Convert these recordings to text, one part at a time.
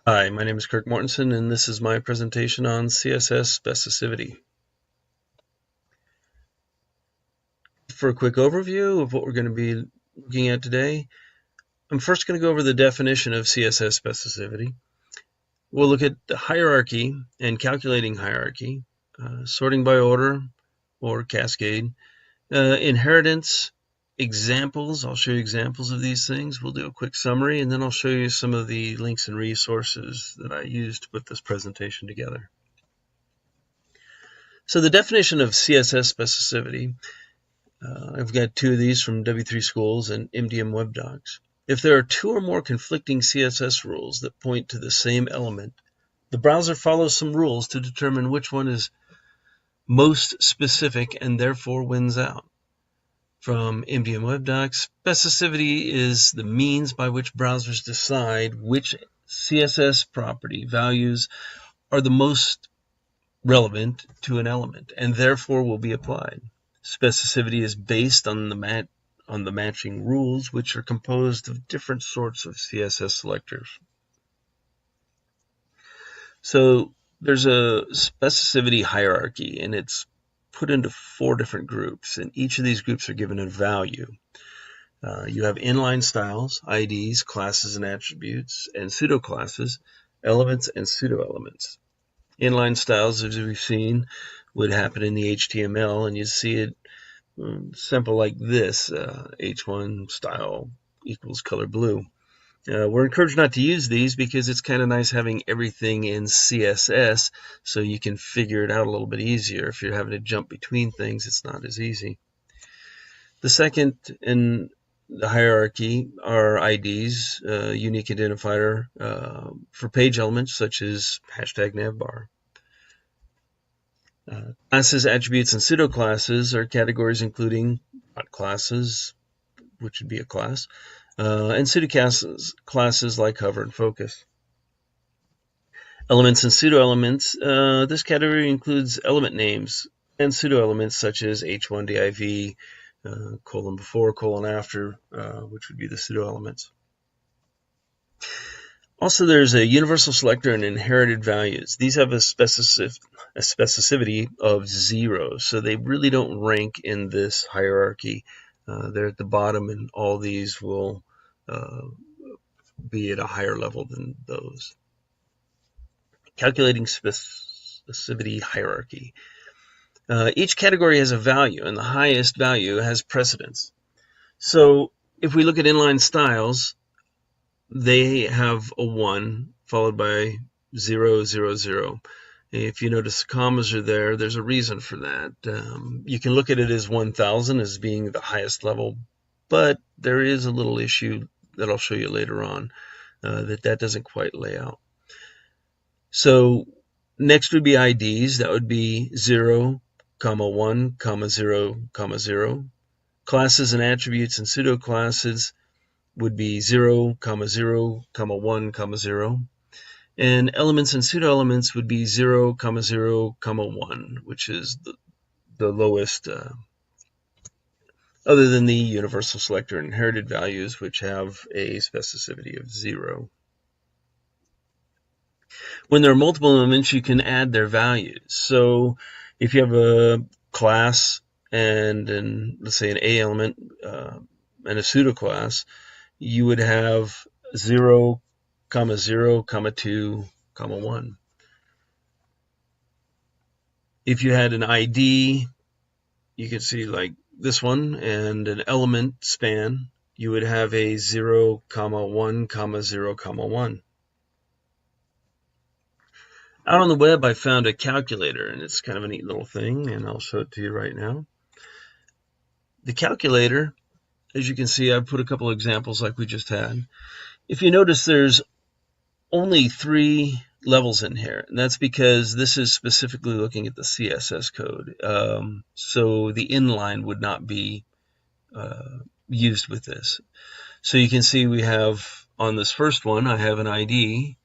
Hi, my name is Kirk Mortensen, and this is my presentation on CSS Specificity. For a quick overview of what we're going to be looking at today, I'm first going to go over the definition of CSS Specificity. We'll look at the hierarchy and calculating hierarchy, sorting by order or cascade, inheritance, examples. I'll show you examples of these things. We'll do a quick summary, and then I'll show you some of the links and resources that I used to put this presentation together. So the definition of CSS specificity, I've got two of these from W3 Schools and MDM Web Docs. If there are two or more conflicting CSS rules that point to the same element, the browser follows some rules to determine which one is most specific and therefore wins out. From MDM Web Docs, specificity is the means by which browsers decide which CSS property values are the most relevant to an element and therefore will be applied. Specificity is based on the matching rules, which are composed of different sorts of CSS selectors. So there's a specificity hierarchy, and it's put into 4 different groups, and each of these groups are given a value. You have inline styles, IDs, classes and attributes, and pseudo classes, elements and pseudo elements. Inline styles, as we've seen, would happen in the HTML, and you see it simple like this, h1 style equals color blue. We're encouraged not to use these because it's kind of nice having everything in CSS so you can figure it out a little bit easier. If you're having to jump between things, it's not as easy. The second in the hierarchy are IDs, unique identifier for page elements such as hashtag navbar. Classes, attributes, and pseudo-classes are categories including classes, which would be a class, and pseudo-classes like hover and focus. Elements and pseudo-elements. This category includes element names and pseudo-elements such as h1div, colon before, colon after, which would be the pseudo-elements. Also, there's a universal selector and inherited values. These have a specificity of 0, so they really don't rank in this hierarchy. They're at the bottom, and all these will be at a higher level than those. Calculating specificity hierarchy. Each category has a value, and the highest value has precedence. So if we look at inline styles, they have a 1 followed by 0, 0, 0. If you notice the commas are there, there's a reason for that. You can look at it as 1000 as being the highest level, but there is a little issue that I'll show you later on that doesn't quite lay out. So next would be IDs. That would be 0, 1, 0, 0. Classes and attributes and pseudo classes would be 0, 0, 1, 0. And elements and pseudo elements would be 0, 0, 1, which is the lowest, other than the universal selector and inherited values, which have a specificity of 0. When there are multiple elements, you can add their values. So if you have a class and let's say an A element and a pseudo class, you would have 0, 0, 2, 1. If you had an ID, you could see like this one, and an element span, you would have a 0, 1, 0, 1. Out on the web, I found a calculator, and it's kind of a neat little thing, and I'll show it to you right now. The calculator, as you can see, I've put a couple examples like we just had. If you notice, there's only 3 levels in here, and that's because this is specifically looking at the CSS code. So the inline would not be used with this. So you can see we have on this first one, I have an ID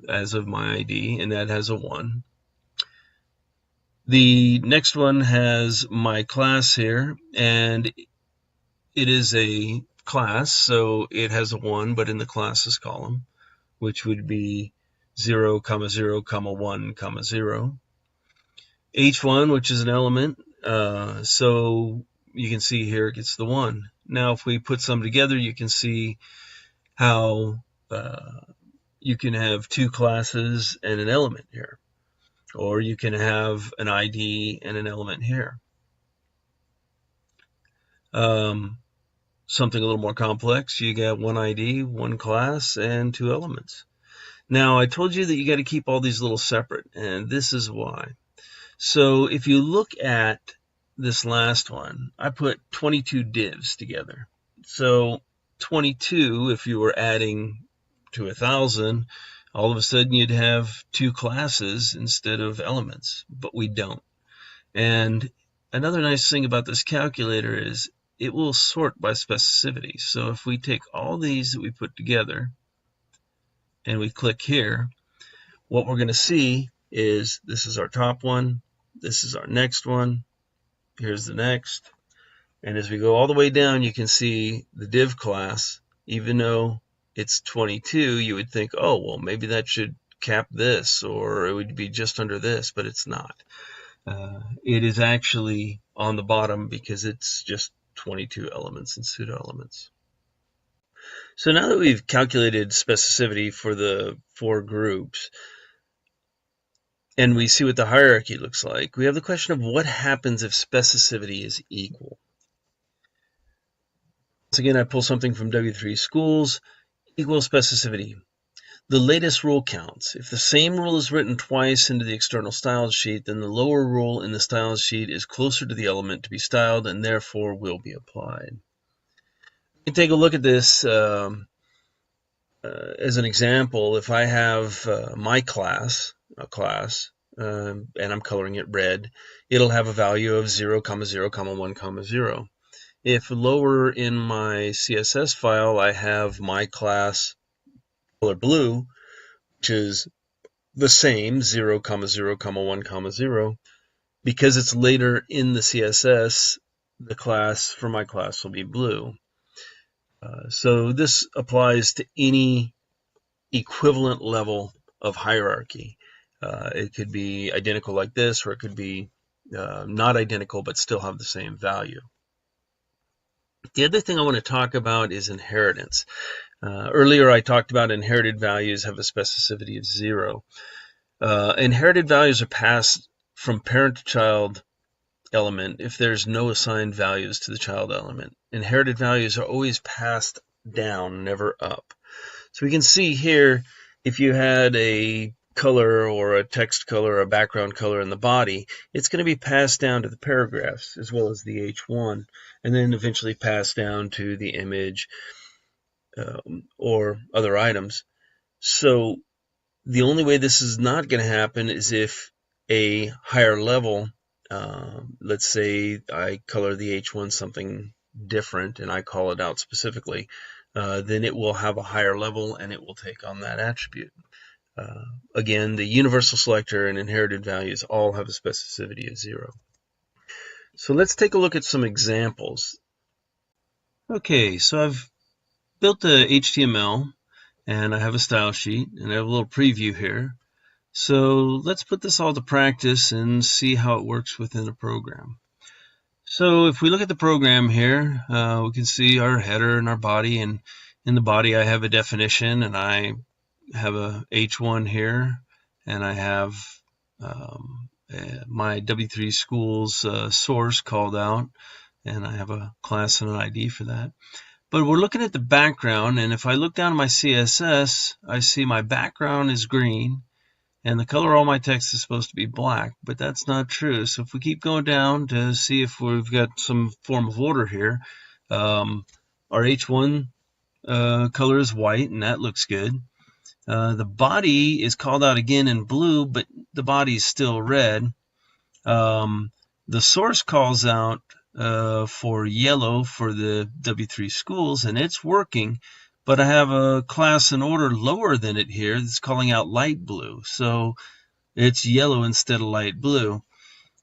as of my ID, and that has a 1. The next one has my class here, and it is a class, so it has a 1, but in the classes column. which would be 0, 0, 1, 0. H1, which is an element, so you can see here it gets the 1. Now if we put some together, you can see how you can have two classes and an element here, or you can have an ID and an element here. Something a little more complex, you get one ID, one class, and two elements. Now I told you that you got to keep all these little separate, and this is why. So if you look at this last one, I put 22 divs together. So 22, if you were adding to 1,000, all of a sudden you'd have two classes instead of elements, but we don't. And another nice thing about this calculator is it will sort by specificity. So if we take all these that we put together and we click here, what we're going to see is this is our top one, this is our next one, here's the next, and as we go all the way down, you can see the div class. Even though it's 22, you would think, oh, well, maybe that should cap this, or it would be just under this, but it's not. It is actually on the bottom because it's just 22 elements and pseudo elements. So now that we've calculated specificity for the 4 groups, and we see what the hierarchy looks like, we have the question of what happens if specificity is equal. Once again, I pull something from W3 Schools, equal specificity. The latest rule counts. If the same rule is written twice into the external styled sheet, then the lower rule in the styled sheet is closer to the element to be styled and therefore will be applied. You can take a look at this as an example. If I have my class, and I'm coloring it red, it'll have a value of 0, 0, 1, 0. If lower in my CSS file I have my class color blue, which is the same, 0, 0, 1, 0, because it's later in the CSS, the class for my class will be blue. So this applies to any equivalent level of hierarchy. It could be identical like this, or it could be not identical but still have the same value. The other thing I want to talk about is inheritance. Earlier I talked about inherited values have a specificity of 0. Inherited values are passed from parent to child element if there's no assigned values to the child element. Inherited values are always passed down, never up. So we can see here, if you had a color or a text color or a background color in the body, it's going to be passed down to the paragraphs as well as the H1, and then eventually passed down to the image or other items. So the only way this is not going to happen is if a higher level, let's say I color the H1 something different and I call it out specifically, then it will have a higher level and it will take on that attribute. Again, the universal selector and inherited values all have a specificity of 0. So let's take a look at some examples. Okay, so I've built the HTML and I have a style sheet and I have a little preview here. So let's put this all to practice and see how it works within a program. So if we look at the program here, we can see our header and our body, and in the body I have a definition and I have a H1 here, and I have my W3 Schools source called out, and I have a class and an ID for that. But we're looking at the background, and if I look down at my CSS, I see my background is green, and the color of all my text is supposed to be black, but that's not true. So if we keep going down to see if we've got some form of order here, our H1 color is white, and that looks good. The body is called out again in blue, but the body is still red. The source calls out for yellow for the W3 Schools, and it's working, but I have a class and order lower than it here that's calling out light blue, so it's yellow instead of light blue.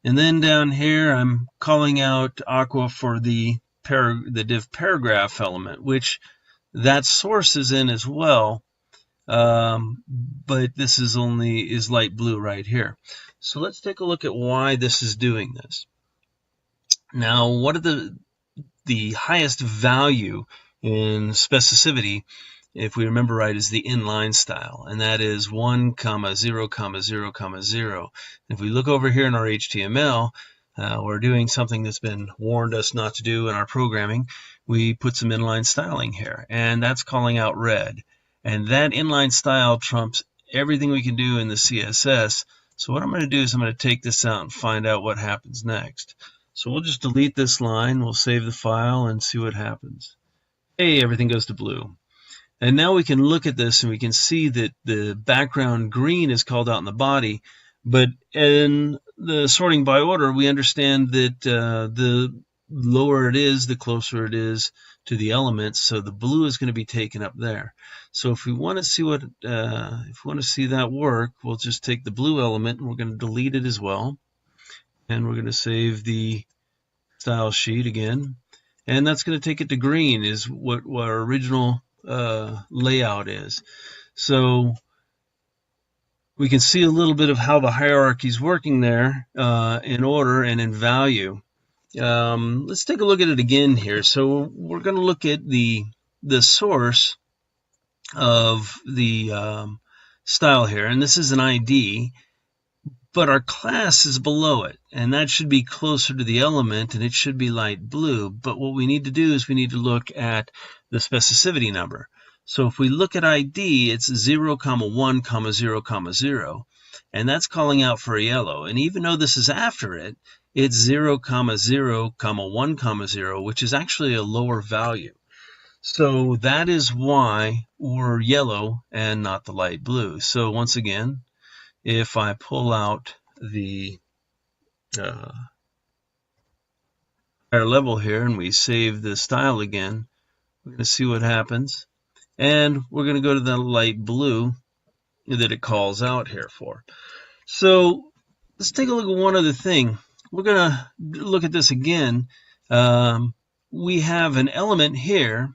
And then down here I'm calling out aqua for the div paragraph element, which that source is in as well. but this is light blue right here. So let's take a look at why this is doing this. Now, what are the highest value in specificity, if we remember right, is the inline style, and that is 1, 0, 0, 0. If we look over here in our HTML, we're doing something that's been warned us not to do in our programming. We put some inline styling here, and that's calling out red. And that inline style trumps everything we can do in the CSS. So what I'm going to do is I'm going to take this out and find out what happens next. So we'll just delete this line, we'll save the file and see what happens. Hey, everything goes to blue. And now we can look at this and we can see that the background green is called out in the body, but in the sorting by order, we understand that the lower it is, the closer it is to the elements, so the blue is going to be taken up there. So if we want to see that work, we'll just take the blue element and we're going to delete it as well. And we're going to save the style sheet again, and that's going to take it to green, is what our original layout is. So we can see a little bit of how the hierarchy is working there in order and in value. Let's take a look at it again here. So we're going to look at the source of the style here, and this is an ID. But our class is below it, and that should be closer to the element, and it should be light blue. But what we need to do is we need to look at the specificity number. So if we look at ID, it's 0, 1, 0, 0, and that's calling out for a yellow. And even though this is after it, it's 0, 0, 1, 0, which is actually a lower value. So that is why we're yellow and not the light blue. So once again, if I pull out the higher level here and we save the style again, we're going to see what happens. And we're going to go to the light blue that it calls out here for. So let's take a look at one other thing. We're going to look at this again. We have an element here,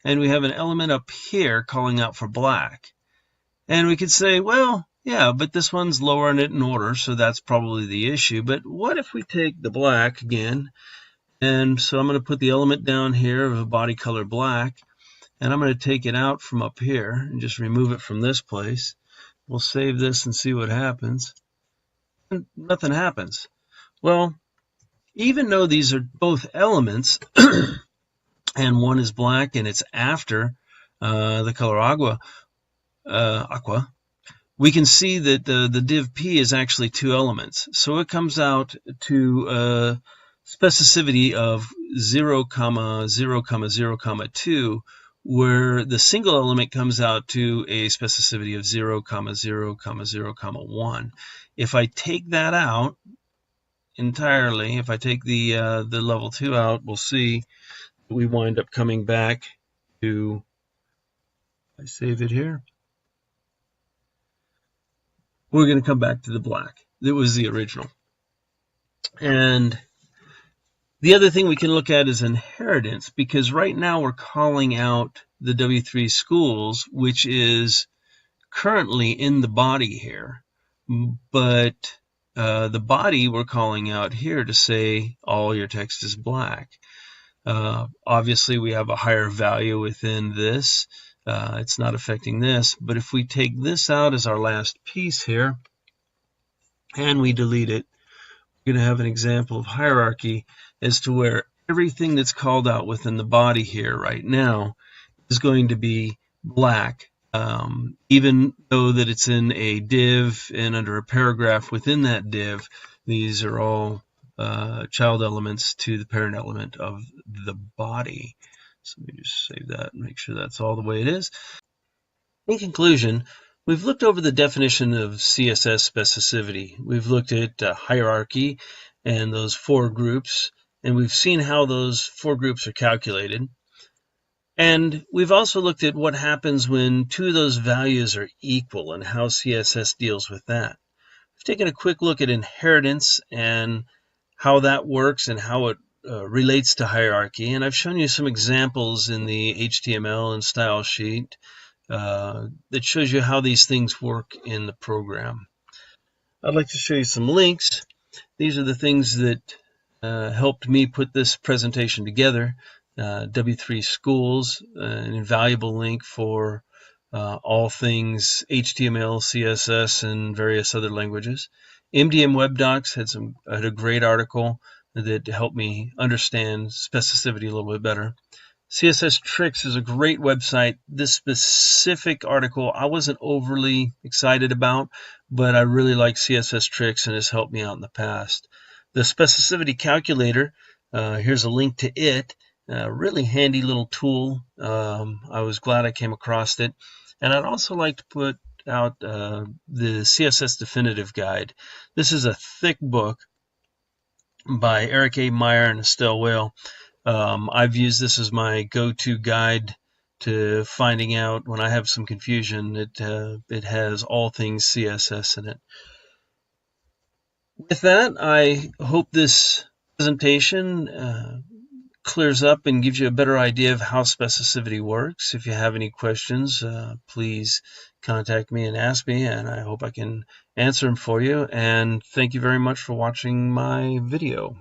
and we have an element up here calling out for black. And we could say, well, yeah, but this one's lower in order, so that's probably the issue. But what if we take the black again? And so I'm going to put the element down here of a body color black, and I'm going to take it out from up here and just remove it from this place. We'll save this and see what happens. And nothing happens. Well, even though these are both elements, and one is black and it's after the color aqua, we can see that the div P is actually two elements. So it comes out to a specificity of 0, 0, 0, 2, where the single element comes out to a specificity of 0, 0, 0, 1. If I take that out entirely, if I take the level 2 out, we'll see we wind up coming back to, I save it here, we're going to come back to the black. That was the original. And the other thing we can look at is inheritance, because right now we're calling out the W3 schools, which is currently in the body here. But the body we're calling out here to say all your text is black. Obviously, we have a higher value within this. It's not affecting this, but if we take this out as our last piece here and we delete it, we're going to have an example of hierarchy as to where everything that's called out within the body here right now is going to be black, even though that it's in a div and under a paragraph within that div. These are all child elements to the parent element of the body. So let me just save that and make sure that's all the way it is. In conclusion, we've looked over the definition of CSS specificity. We've looked at hierarchy and those 4 groups, and we've seen how those 4 groups are calculated. And we've also looked at what happens when 2 of those values are equal and how CSS deals with that. We've taken a quick look at inheritance and how that works and how it relates to hierarchy, and I've shown you some examples in the HTML and style sheet that shows you how these things work in the program. I'd like to show you some links. These are the things that helped me put this presentation together. W3 Schools, an invaluable link for all things HTML, CSS, and various other languages. MDM Web Docs had a great article that helped me understand specificity a little bit better. CSS Tricks is a great website. This specific article I wasn't overly excited about, but I really like CSS Tricks and it's helped me out in the past. The Specificity Calculator, here's a link to it. Really handy little tool. I was glad I came across it. And I'd also like to put out the CSS Definitive Guide. This is a thick book by Eric A. Meyer and Estelle Whale. I've used this as my go-to guide to finding out when I have some confusion. It has all things CSS in it. With that, I hope this presentation clears up and gives you a better idea of how specificity works. If you have any questions, please contact me and ask me, and I hope I can answer them for you. And thank you very much for watching my video.